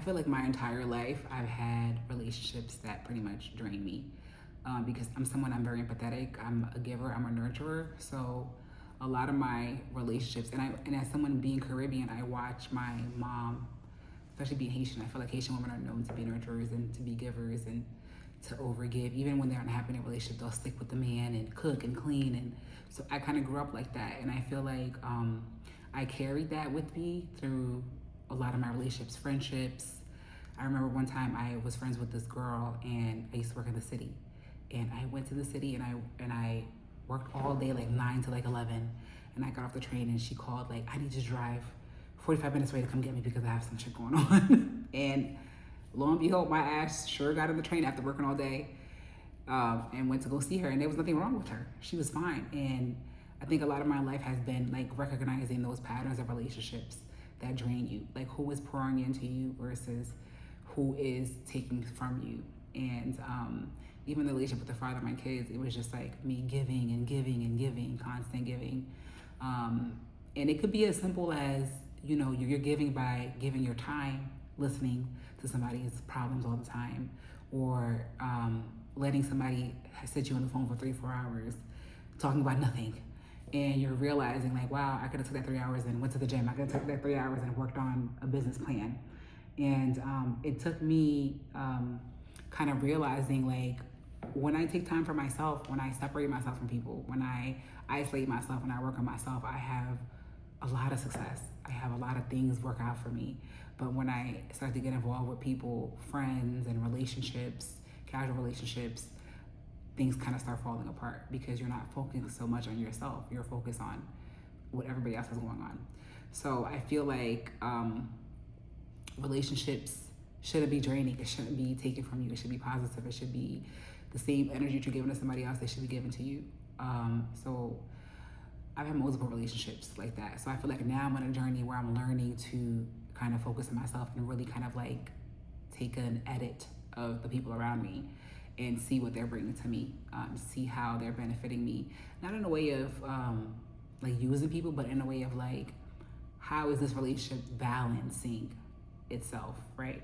feel like my entire life I've had relationships that pretty much drain me, because I'm very empathetic. I'm a giver. I'm a nurturer. So a lot of my relationships, and as someone being Caribbean, I watch my mom, especially being Haitian. I feel like Haitian women are known to be nurturers and to be givers and to overgive. Even when they're unhappy in a relationship, they'll stick with the man and cook and clean. And so I kind of grew up like that, and I feel like I carried that with me through a lot of my relationships, friendships. I remember one time I was friends with this girl, and I used to work in the city, and I went to the city and I worked all day, like 9 to like 11, and I got off the train and she called like, I need you to drive 45 minutes away to come get me because I have some shit going on. And lo and behold, my ass sure got on the train after working all day, and went to go see her, and there was nothing wrong with her. She was fine. And I think a lot of my life has been like recognizing those patterns of relationships that drain you, like who is pouring into you versus who is taking from you. And even the relationship with the father of my kids, it was just like me giving and giving and giving, constant giving. And it could be as simple as, you know, you're giving by giving your time, listening to somebody's problems all the time, or letting somebody sit you on the phone for 3-4 hours talking about nothing. And you're realizing like, wow, I could have took that 3 hours and went to the gym. I could have took that 3 hours and worked on a business plan. And it took me kind of realizing like, when I take time for myself, when I separate myself from people, when I isolate myself, when I work on myself, I have a lot of success. I have a lot of things work out for me. But when I start to get involved with people, friends and relationships, casual relationships, things kind of start falling apart because you're not focused so much on yourself. You're focused on what everybody else is going on. So I feel like relationships shouldn't be draining. It shouldn't be taken from you. It should be positive. It should be the same energy that you're giving to somebody else, they should be given to you. So I've had multiple relationships like that. So I feel like now I'm on a journey where I'm learning to kind of focus on myself and really kind of like take an edit of the people around me and see what they're bringing to me, see how they're benefiting me. Not in a way of like using people, but in a way of like, how is this relationship balancing itself, right?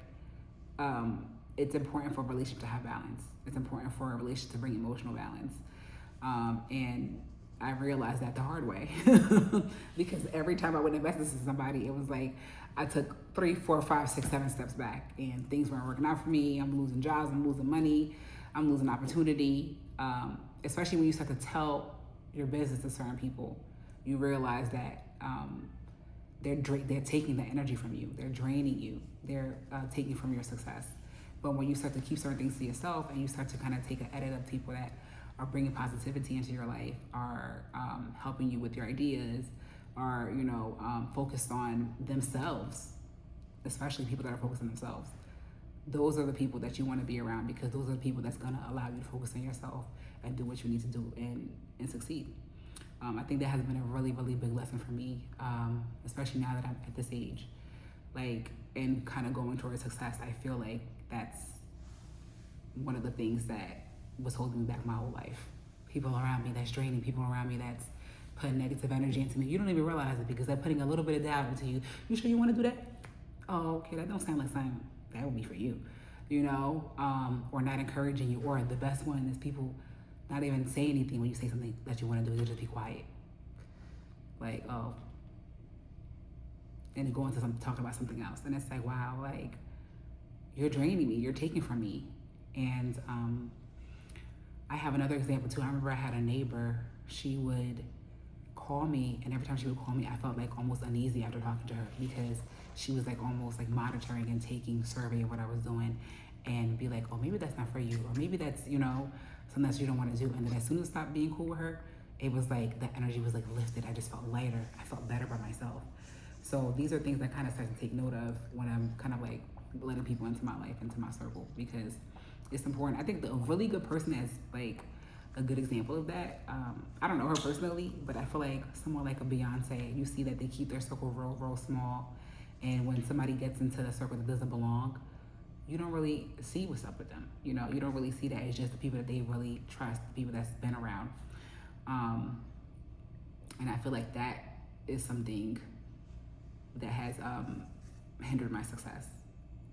It's important for a relationship to have balance. It's important for a relationship to bring emotional balance. And I realized that the hard way because every time I would invest in somebody, it was like I took 3, 4, 5, 6, 7 steps back, and things weren't working out for me. I'm losing jobs, I'm losing money, I'm losing opportunity. Especially when you start to tell your business to certain people, you realize that they're taking the energy from you, they're draining you, they're taking from your success. But when you start to keep certain things to yourself and you start to kind of take an edit of people that are bringing positivity into your life, are helping you with your ideas, are, you know, focused on themselves, especially people that are focused on themselves. Those are the people that you want to be around because those are the people that's going to allow you to focus on yourself and do what you need to do and succeed. I think that has been a really, really big lesson for me, especially now that I'm at this age. Like, and kind of going towards success, I feel like that's one of the things that was holding me back my whole life. People around me that's draining, people around me that's putting negative energy into me. You don't even realize it because they're putting a little bit of doubt into you. You sure you want to do that? Oh, okay, that don't sound like something that would be for you, you know? Or not encouraging you. Or the best one is people not even say anything when you say something that you want to do. They'll just be quiet. Like, oh. And go into talking about something else. And it's like, wow, like, you're draining me. You're taking from me. And I have another example too. I remember I had a neighbor. She would call me, and every time she would call me, I felt like almost uneasy after talking to her because she was like almost like monitoring and taking survey of what I was doing and be like, oh, maybe that's not for you, or maybe that's, you know, something that you don't want to do. And then as soon as I stopped being cool with her, it was like the energy was like lifted. I just felt lighter. I felt better by myself. So these are things I kind of start to take note of when I'm kind of like letting people into my life, into my circle, because it's important. I think a really good person is like a good example of that. I don't know her personally, but I feel like someone like a Beyonce, you see that they keep their circle real, real small. And when somebody gets into the circle that doesn't belong, you don't really see what's up with them. You know, you don't really see that. It's just the people that they really trust, the people that's been around. And I feel like that is something that has hindered my success.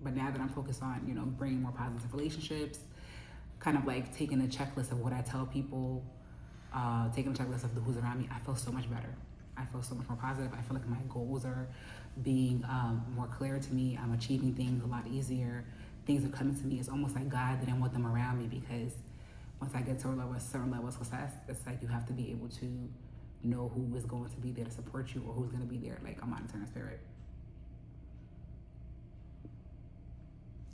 But now that I'm focused on, bringing more positive relationships, kind of like taking a checklist of what I tell people, taking a checklist of who's around me, I feel so much better. I feel so much more positive. I feel like my goals are being more clear to me. I'm achieving things a lot easier. Things are coming to me. It's almost like God didn't want them around me, because once I get to a certain level of success, it's like you have to be able to know who is going to be there to support you, or who's going to be there like a monitoring spirit.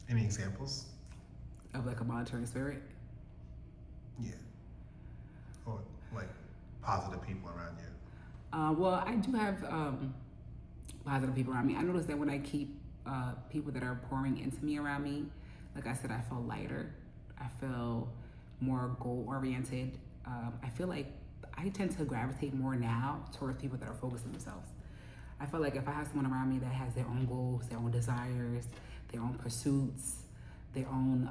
Any examples? Of like a monitoring spirit? Yeah. Or like positive people around you? Well, I do have positive people around me. I notice that when I keep people that are pouring into me around me, like I said, I feel lighter. I feel more goal oriented. I feel like I tend to gravitate more now towards people that are focused on themselves. I feel like if I have someone around me that has their own goals, their own desires, their own pursuits, their own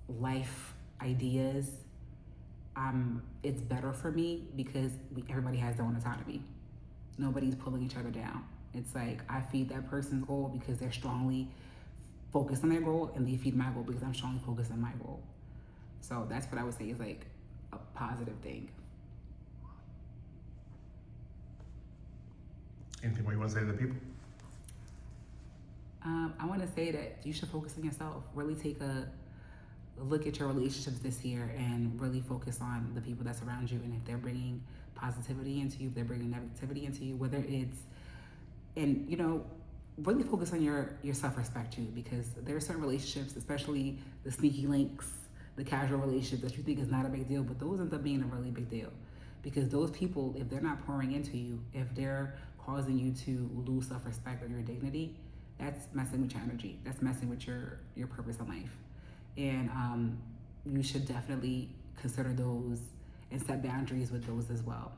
life ideas, it's better for me, because everybody has their own autonomy. Nobody's pulling each other down. It's like I feed that person's goal because they're strongly focused on their goal, and they feed my goal because I'm strongly focused on my goal. So that's what I would say is like a positive thing. Anything more you want to say to the people? I want to say that you should focus on yourself. Really take a look at your relationships this year and really focus on the people that's around you, and if they're bringing positivity into you, if they're bringing negativity into you, whether it's, and really focus on your self-respect too, because there are certain relationships, especially the sneaky links, the casual relationships that you think is not a big deal, but those end up being a really big deal, because those people, if they're not pouring into you, if they're causing you to lose self-respect or your dignity, that's messing with your energy. That's messing with your purpose in life. And you should definitely consider those and set boundaries with those as well.